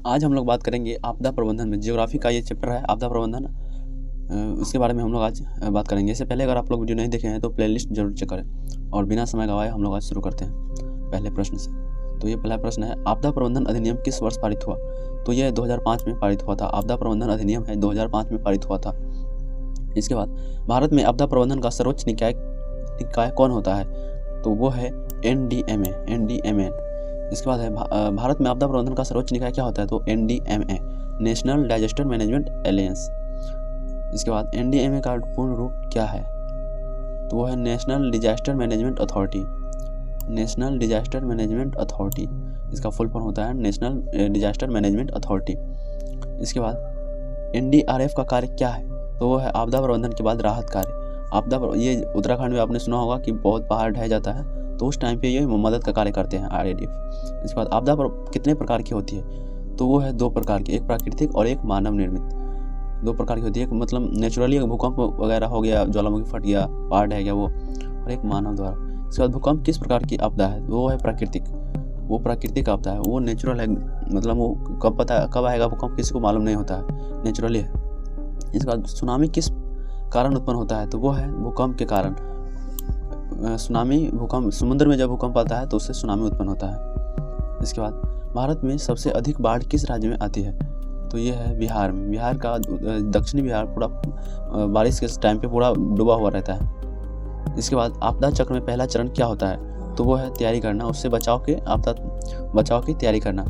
आज हम लोग बात करेंगे आपदा प्रबंधन में। ज्योग्राफी का ये चैप्टर है आपदा प्रबंधन, उसके बारे में हम लोग आज बात करेंगे। इससे पहले अगर आप लोग वीडियो नहीं देखे हैं तो प्लेलिस्ट जरूर चेक करें। और बिना समय गवाए हम लोग आज शुरू करते हैं पहले प्रश्न से। तो ये पहला प्रश्न है, आपदा प्रबंधन अधिनियम किस वर्ष पारित हुआ? तो यह 2005 में पारित हुआ था। आपदा प्रबंधन अधिनियम है 2005 में पारित हुआ था। इसके बाद भारत में आपदा प्रबंधन का सर्वोच्च निकाय कौन होता है? तो वो है NDMA। इसके बाद है भारत में आपदा प्रबंधन का सर्वोच्च निकाय क्या होता है? तो NDMA, national disaster management alliance. इसके बाद NDMA का पूर्ण रूप क्या है? तो वो है national disaster management authority. National disaster management authority इसका फुल फॉर्म होता है नेशनल डिजास्टर मैनेजमेंट अथॉरिटी। इसके बाद NDRF का कार्य क्या है? तो वो है आपदा प्रबंधन के बाद राहत कार्य। ये उत्तराखंड में आपने सुना होगा कि बहुत पहाड़ ढह जाता है, तो उस टाइम पे ये मदद का कार्य करते हैं RADF। इसके बाद आपदा कितने प्रकार की होती है? तो वो है 2 प्रकार की, एक प्राकृतिक और एक मानव निर्मित। 2 प्रकार की होती है, मतलब नेचुरली भूकंप वगैरह हो गया, ज्वालामुखी फट गया, पहाड़ ढह गया वो, और एक मानव द्वारा। इसके बाद भूकंप किस प्रकार की आपदा है? वो है प्राकृतिक। वो प्राकृतिक आपदा है, वो नेचुरल है, मतलब वो कब आएगा भूकंप किसी को मालूम नहीं होता है, नेचुरली है। इसके बाद सुनामी किस कारण उत्पन्न होता है? तो वो है भूकंप के कारण। सुनामी भूकंप, समुद्र में जब भूकंप आता है तो उससे सुनामी उत्पन्न होता है। इसके बाद भारत में सबसे अधिक बाढ़ किस राज्य में आती है? तो ये है बिहार में। बिहार का दक्षिणी बिहार पूरा बारिश के टाइम पे पूरा डूबा हुआ रहता है। इसके बाद आपदा चक्र में पहला चरण क्या होता है? तो वो है तैयारी करना, उससे बचाव की तैयारी करना।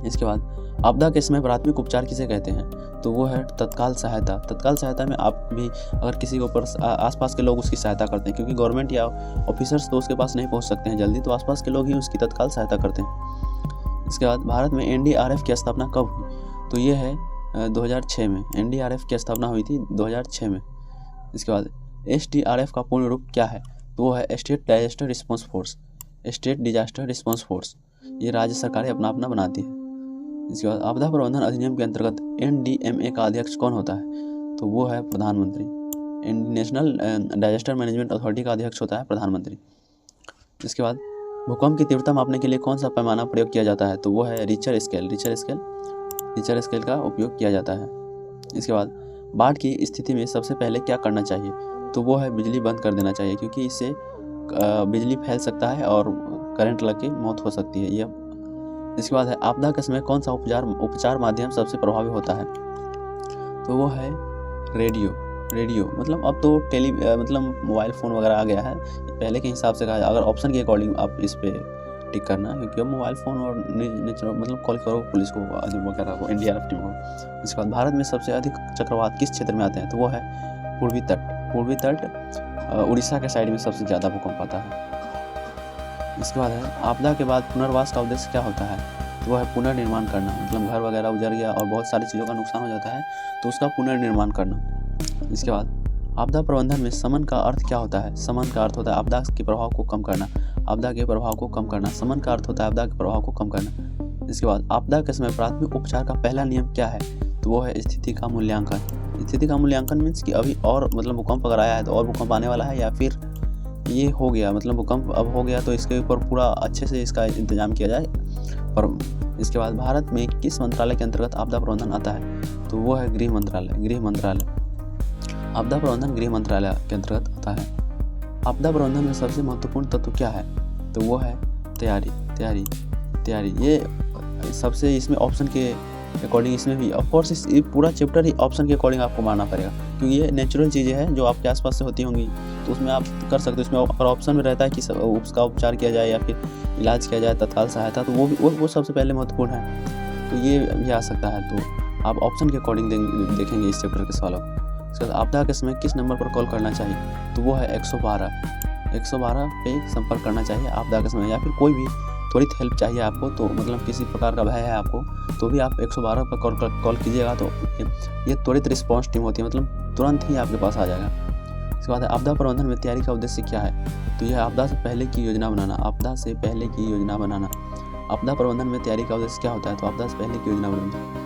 इसके बाद आपदा के समय प्राथमिक उपचार किसे कहते हैं? तो वो है तत्काल सहायता। तत्काल सहायता में आप भी अगर किसी के ऊपर आसपास के लोग उसकी सहायता करते हैं, क्योंकि गवर्नमेंट या ऑफिसर्स तो उसके पास नहीं पहुंच सकते हैं जल्दी, तो आसपास के लोग ही उसकी तत्काल सहायता करते हैं। इसके बाद भारत में NDRF की स्थापना कब हुई? तो ये है 2006 में। NDRF की स्थापना हुई थी 2006 में। इसके बाद SDRF का पूर्ण रूप क्या है? तो वो है state disaster response force. State disaster response force, ये राज्य सरकारें अपना अपना बनाती है। इसके बाद आपदा प्रबंधन अधिनियम के अंतर्गत NDMA का अध्यक्ष कौन होता है? तो वो है प्रधानमंत्री। नेशनल डिजास्टर मैनेजमेंट अथॉरिटी का अध्यक्ष होता है प्रधानमंत्री। इसके बाद भूकंप की तीव्रता मापने के लिए कौन सा पैमाना प्रयोग किया जाता है? तो वो है रिचर स्केल का उपयोग किया जाता है। इसके बाद बाढ़ की स्थिति में सबसे पहले क्या करना चाहिए? तो वो है बिजली बंद कर देना चाहिए, क्योंकि इससे बिजली फैल सकता है और करंट लग के मौत हो सकती है। यह इसके बाद है आपदा के समय कौन सा उपचार माध्यम सबसे प्रभावी होता है? तो वो है रेडियो। मतलब अब तो मतलब मोबाइल फ़ोन वगैरह आ गया है, पहले के हिसाब से कहा अगर ऑप्शन के अकॉर्डिंग आप इस पे टिक करना, क्योंकि अब मोबाइल फ़ोन और मतलब कॉल करो पुलिस को वगैरह को, NDRF टीम को। इसके बाद भारत में सबसे अधिक चक्रवात किस क्षेत्र में आते हैं? तो वो है पूर्वी तट उड़ीसा के साइड में सबसे ज़्यादा भूकंप आता है। इसके बाद है आपदा के बाद पुनर्वास का उद्देश्य क्या होता है? तो वह है पुनर्निर्माण करना, मतलब घर वगैरह उजड़ गया और बहुत सारी चीज़ों का नुकसान हो जाता है तो उसका पुनर्निर्माण करना। इसके बाद आपदा प्रबंधन में समन का अर्थ क्या होता है? समन का अर्थ होता है आपदा के प्रभाव को कम करना। समन का अर्थ होता है आपदा के प्रभाव को कम करना। इसके बाद आपदा के समय प्राथमिक उपचार का पहला नियम क्या है? तो वो है स्थिति का मूल्यांकन मीन्स कि अभी और मतलब भूकंप अगर आया है तो और भूकंप आने वाला है, या फिर ये हो गया मतलब भूकंप अब हो गया तो इसके ऊपर पूरा अच्छे से इसका इंतजाम किया जाए। पर इसके बाद भारत में किस मंत्रालय के अंतर्गत आपदा प्रबंधन आता है? तो वो है गृह मंत्रालय। आपदा प्रबंधन गृह मंत्रालय के अंतर्गत आता है। आपदा प्रबंधन में सबसे महत्वपूर्ण तत्व क्या है? तो वो है तैयारी। ये सबसे इसमें ऑप्शन के अकॉर्डिंग इसमें भी ऑफकोर्स ये पूरा चैप्टर ही ऑप्शन के अकॉर्डिंग आपको मानना पड़ेगा, क्योंकि ये नेचुरल चीज़ें हैं जो आपके आसपास से होती होंगी, तो उसमें आप कर सकते हो। इसमें अगर ऑप्शन में रहता है कि उसका उपचार किया जाए या फिर इलाज किया जाए, तत्काल सहायता, तो वो सबसे पहले महत्वपूर्ण है, तो ये भी आ सकता है। तो आप ऑप्शन के अकॉर्डिंग देखेंगे इस चैप्टर के सवालों को। इसके बाद आपदा के समय किस नंबर पर कॉल करना चाहिए? तो वो है 112 पे संपर्क करना चाहिए आपदा के समय, या फिर कोई भी त्वरित हेल्प चाहिए आपको, तो मतलब किसी प्रकार का भय है आपको, तो भी आप 112 पर कॉल कीजिएगा। तो ये त्वरित रिस्पॉन्स टीम होती है, मतलब तुरंत ही आपके पास आ जाएगा। इसके बाद आपदा प्रबंधन में तैयारी का उद्देश्य क्या है? तो यह आपदा से पहले की योजना बनाना। आपदा प्रबंधन में तैयारी का उद्देश्य क्या होता है? तो आपदा से पहले की योजना बनाना।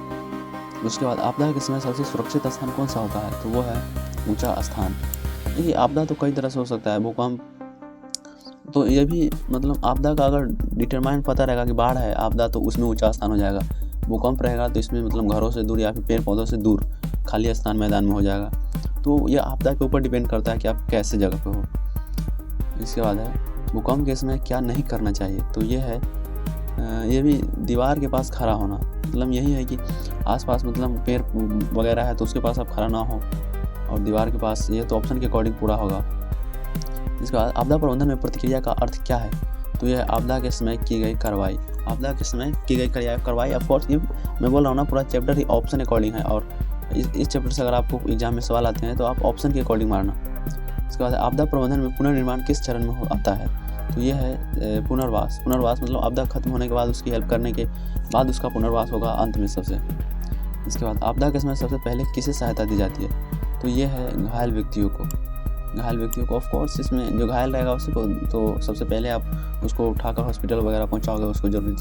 उसके बाद आपदा के समय सबसे सुरक्षित स्थान कौन सा होता है? तो वो है ऊँचा स्थान। देखिए आपदा तो कई तरह से हो सकता है, भूकंप, तो ये भी मतलब आपदा का अगर डिटरमाइन पता रहेगा कि बाढ़ है आपदा, तो उसमें ऊंचा स्थान हो जाएगा। भूकंप रहेगा तो इसमें मतलब घरों से दूर या फिर पेड़ पौधों से दूर खाली स्थान मैदान में हो जाएगा। तो यह आपदा के ऊपर डिपेंड करता है कि आप कैसे जगह पे हो। इसके बाद है भूकंप के समय क्या नहीं करना चाहिए। तो ये है ये भी दीवार के पास खड़ा होना, मतलब यही है कि आसपास मतलब पेड़ वगैरह है तो उसके पास आप खड़ा ना हो और दीवार के पास, ये तो ऑप्शन के अकॉर्डिंग पूरा होगा। इसके बाद आपदा प्रबंधन में प्रतिक्रिया का अर्थ क्या है। तो यह आपदा के समय की गई कार्रवाई, आपदा के समय की गई कार्रवाई। ऑफकोर्स ये मैं बोल रहा हूँ ना, पूरा चैप्टर ही ऑप्शन अकॉर्डिंग है और इस चैप्टर से अगर आपको एग्जाम में सवाल आते हैं तो आप ऑप्शन के अकॉर्डिंग मारना। इसके बाद आपदा प्रबंधन में पुनर्निर्माण किस चरण में आता है। तो ये है पुनर्वास। पुनर्वास मतलब आपदा खत्म होने के बाद उसकी हेल्प करने के बाद उसका पुनर्वास होगा अंत में सबसे। इसके बाद आपदा के समय सबसे पहले किसे सहायता दी जाती है। तो ये है घायल व्यक्तियों को। घायल व्यक्तियों को ऑफकोर्स इसमें जो घायल रहेगा उसको तो सबसे पहले आप उसको उठाकर हॉस्पिटल वगैरह पहुँचाओगे, उसको जरूरी।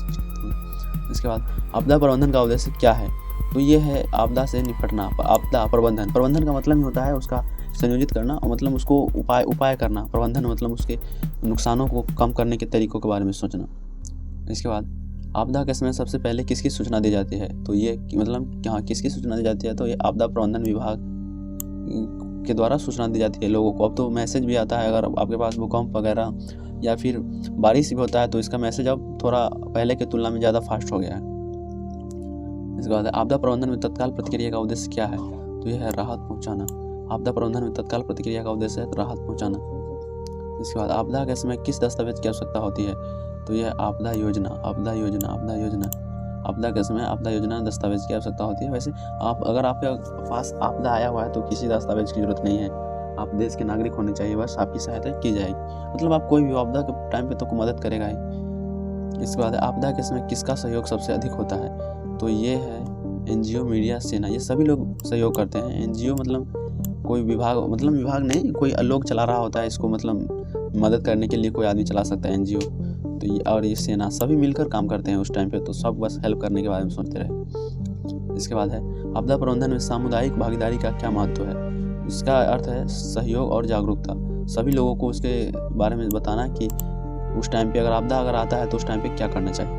इसके बाद आपदा प्रबंधन का उद्देश्य क्या है। तो ये है आपदा से निपटना। आपदा प्रबंधन, प्रबंधन का मतलब होता है उसका संयोजित करना और मतलब उसको उपाय करना। प्रबंधन मतलब उसके नुकसानों को कम करने के तरीकों के बारे में सोचना। इसके बाद आपदा के समय सबसे पहले किसकी सूचना दी जाती है। तो ये मतलब यहाँ किसकी सूचना दी जाती है। तो ये आपदा प्रबंधन विभाग के द्वारा सूचना दी जाती है लोगों को। अब तो मैसेज भी आता है, अगर आपके पास भूकंप वगैरह या फिर बारिश भी होता है तो इसका मैसेज अब थोड़ा पहले की तुलना में ज़्यादा फास्ट हो गया है। इसके बाद आपदा प्रबंधन में तत्काल प्रतिक्रिया का उद्देश्य क्या है। तो यह है राहत पहुंचाना। आपदा प्रबंधन में तत्काल प्रतिक्रिया का उद्देश्य है राहत पहुंचाना। इसके बाद आपदा के समय किस दस्तावेज की आवश्यकता होती है। तो यह आपदा योजना। आपदा योजना, आपदा योजना, आपदा के समय आपदा योजना दस्तावेज की आवश्यकता होती है। वैसे अगर आपके पास आपदा आया हुआ है तो किसी दस्तावेज की जरूरत नहीं है, आप देश के नागरिक होने चाहिए, बस आपकी सहायता की जाएगी। मतलब आप कोई भी आपदा के टाइम पे तो मदद करेगा ही। इसके बाद आपदा के समय किसका सहयोग सबसे अधिक होता है। तो ये है NGO, मीडिया, सेना, ये सभी लोग सहयोग करते हैं। NGO मतलब कोई विभाग, मतलब विभाग नहीं, कोई लोग चला रहा होता है इसको, मतलब मदद करने के लिए कोई आदमी चला सकता है NGO। तो ये और ये सेना सभी मिलकर काम करते हैं उस टाइम पे, तो सब बस हेल्प करने के बारे में सोचते रहे। इसके बाद है आपदा प्रबंधन में सामुदायिक भागीदारी का क्या महत्व है। इसका अर्थ है सहयोग और जागरूकता। सभी लोगों को उसके बारे में बताना कि उस टाइम पे अगर आता है तो उस टाइम पे क्या करना चाहिए।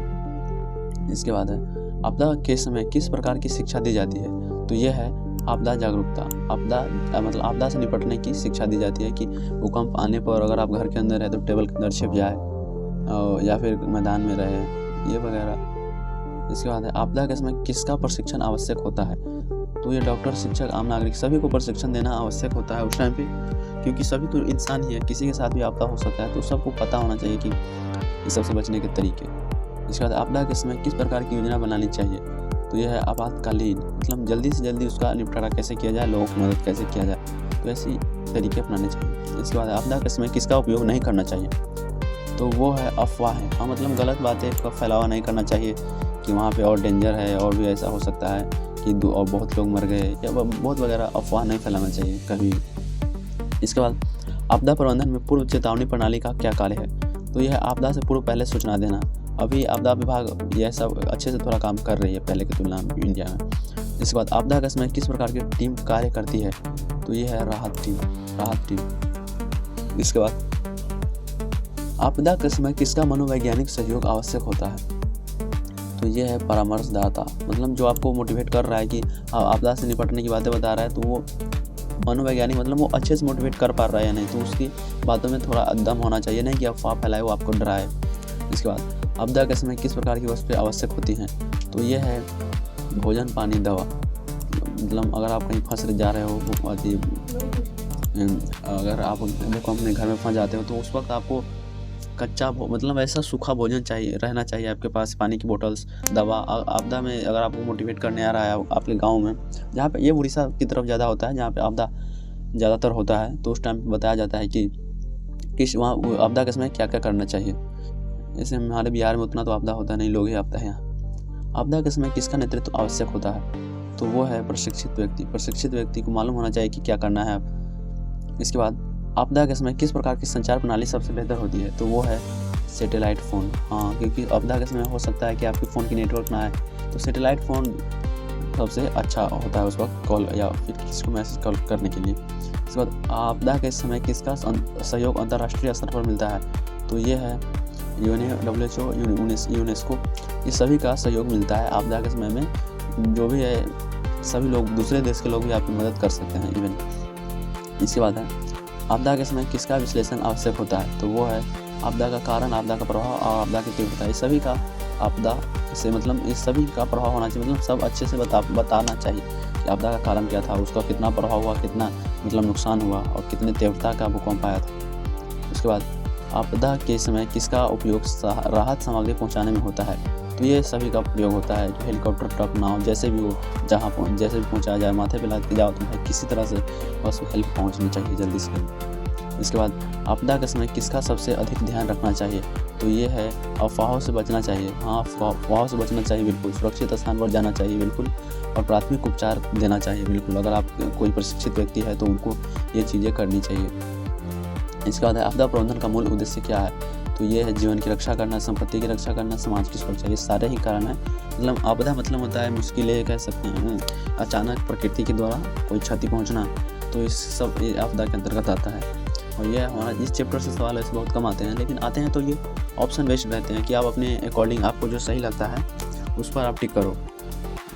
इसके बाद है आपदा के समय किस प्रकार की शिक्षा दी जाती है। तो यह है आपदा जागरूकता। मतलब आपदा से निपटने की शिक्षा दी जाती है कि भूकंप आने पर अगर आप घर के अंदर है तो टेबल के अंदर छिप जाए या फिर मैदान में रहे, ये वगैरह। इसके बाद है आपदा के समय किसका प्रशिक्षण आवश्यक होता है। तो ये डॉक्टर, शिक्षक, आम नागरिक सभी को प्रशिक्षण देना आवश्यक होता है उस टाइम पे, क्योंकि सभी तो इंसान ही है, किसी के साथ भी आपदा हो सकता है, तो सबको पता होना चाहिए कि इस सबसे बचने के तरीके। इसके बाद आपदा के समय किस प्रकार की योजना बनानी चाहिए। तो यह है आपातकालीन, मतलब जल्दी से जल्दी उसका निपटारा कैसे किया जाए, लोगों की मदद कैसे किया जाए, तो ऐसी तरीके अपनाने चाहिए। इसके बाद आपदा के समय किसका उपयोग नहीं करना चाहिए। तो वो है अफवाहें। हाँ, मतलब गलत बातें का फैलावा नहीं करना चाहिए कि वहाँ पे और डेंजर है और भी ऐसा हो सकता है कि और बहुत लोग मर गए या बहुत वगैरह अफवाह नहीं फैलाना चाहिए कभी। इसके बाद आपदा प्रबंधन में पूर्व चेतावनी प्रणाली का क्या कार्य है। तो यह आपदा से पूर्व पहले सूचना देना। अभी आपदा विभाग यह सब अच्छे से थोड़ा काम कर रही है पहले की तुलना में इंडिया में। इसके बाद आपदा के समय किस प्रकार की टीम कार्य करती है। तो यह है राहत टीम। इसके बाद आपदा के समय किसका मनोवैज्ञानिक सहयोग आवश्यक होता है। तो ये है परामर्शदाता, मतलब जो आपको मोटिवेट कर रहा है कि आपदा से निपटने की बातें बता रहा है, तो वो मनोवैज्ञानिक मतलब वो अच्छे से मोटिवेट कर पा रहा है या नहीं, तो उसकी बातों में थोड़ा दम होना चाहिए, नहीं कि अफवाह फैलाए वो आपको डराए। इसके बाद आपदा के समय किस प्रकार की वस्तुएं आवश्यक होती हैं। तो ये है भोजन, पानी, दवा। मतलब अगर आप कहीं फंस जा रहे हो, अगर आप अपने घर में फंस जाते हो तो उस वक्त आपको कच्चा मतलब ऐसा सूखा भोजन चाहिए, रहना चाहिए आपके पास, पानी की बोतल्स, दवा। आपदा में अगर आपको मोटिवेट करने आ रहा है आपके गांव में, जहाँ पे ये उड़ीसा की तरफ ज़्यादा होता है, जहाँ पे आपदा ज़्यादातर होता है, तो उस टाइम पे बताया जाता है कि किस वहाँ आपदा के समय क्या क्या करना चाहिए। जैसे हमारे बिहार में उतना तो आपदा होता नहीं, लोग ही आपदा है यहाँ। आपदा के समय किसका नेतृत्व आवश्यक होता है। तो वो है प्रशिक्षित व्यक्ति। प्रशिक्षित व्यक्ति को मालूम होना चाहिए कि क्या करना है आप। इसके बाद आपदा के समय किस प्रकार की संचार प्रणाली सबसे बेहतर होती है। तो वो है सैटेलाइट फ़ोन। हाँ, क्योंकि आपदा के समय हो सकता है कि आपके फ़ोन की नेटवर्क ना आए, तो सैटेलाइट फ़ोन सबसे अच्छा होता है उस वक्त कॉल या फिर किसी को मैसेज कॉल करने के लिए। इसके बाद आपदा के समय किसका सहयोग अंतर्राष्ट्रीय स्तर पर मिलता है। तो ये है WHO, यूनेस्को। ये सभी का सहयोग मिलता है। आपदा के समय में जो भी है सभी लोग, दूसरे देश के लोग भी आपकी मदद कर सकते हैं इवन। इसके बाद है आपदा के समय किसका विश्लेषण आवश्यक होता है, तो वो है आपदा का कारण, आपदा का प्रभाव और आपदा की तीव्रता। ये सभी का आपदा से मतलब इस सभी का प्रभाव होना चाहिए, मतलब सब अच्छे से बताना चाहिए कि आपदा का कारण क्या था, उसका कितना प्रभाव हुआ, कितना मतलब नुकसान हुआ और कितने तीव्रता का भूकंप आया था। उसके बाद आपदा के समय किसका उपयोग राहत सामग्री पहुंचाने में होता है, तो ये सभी का प्रयोग होता है। जो हेलीकॉप्टर, ट्रक, नाव जैसे भी हो, जैसे भी पहुंचाया जाए, माथे पे लाद के जाओ तो भाई किसी तरह से बस हेल्प पहुंचनी चाहिए जल्दी से। इसके बाद आपदा के समय किसका सबसे अधिक ध्यान रखना चाहिए, तो ये है अफवाहों से बचना चाहिए। हाँ, अफवाहों से बचना चाहिए बिल्कुल, सुरक्षित स्थान पर जाना चाहिए बिल्कुल, और प्राथमिक उपचार देना चाहिए बिल्कुल। अगर आप कोई प्रशिक्षित व्यक्ति है तो उनको ये चीज़ें करनी चाहिए। इसके बाद आपदा प्रबंधन का मूल उद्देश्य क्या है, तो ये है जीवन की रक्षा करना, संपत्ति की रक्षा करना, समाज की सुरक्षा। ये सारे ही कारण हैं। मतलब आपदा मतलब होता है मुश्किलें, कह सकते हैं अचानक प्रकृति के द्वारा कोई क्षति पहुंचना, तो इस सब ये आपदा के अंतर्गत आता है। और ये हमारा इस चैप्टर से सवाल ऐसे बहुत कम आते हैं, लेकिन आते हैं तो ये ऑप्शन बेस्ड रहते हैं कि आप अपने अकॉर्डिंग आपको जो सही लगता है उस पर आप टिक करो।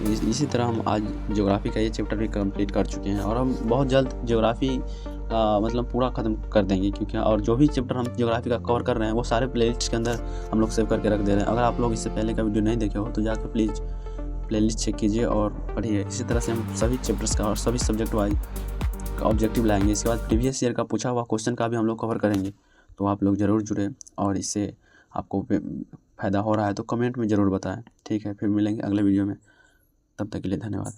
इसी तरह हम आज ज्योग्राफी का ये चैप्टर भी कंप्लीट कर चुके हैं, और हम बहुत जल्द ज्योग्राफी का मतलब पूरा ख़त्म कर देंगे, क्योंकि और जो भी चैप्टर हम ज्योग्राफी का कवर कर रहे हैं वो सारे प्लेलिस्ट के अंदर हम लोग सेव करके रख दे रहे हैं। अगर आप लोग इससे पहले का वीडियो नहीं देखे हो तो जाकर प्लीज़ प्लेलिस्ट चेक कीजिए और पढ़िए। इसी तरह से हम सभी चैप्टर्स का और सभी सब्जेक्ट वाइज का ऑब्जेक्टिव लाएंगे। इसके बाद प्रीवियस ईयर का पूछा हुआ क्वेश्चन का भी हम लोग कवर करेंगे, तो आप लोग ज़रूर जुड़े, और इससे आपको फ़ायदा हो रहा है तो कमेंट में ज़रूर बताएं। ठीक है, फिर मिलेंगे अगले वीडियो में, तब तक के लिए धन्यवाद।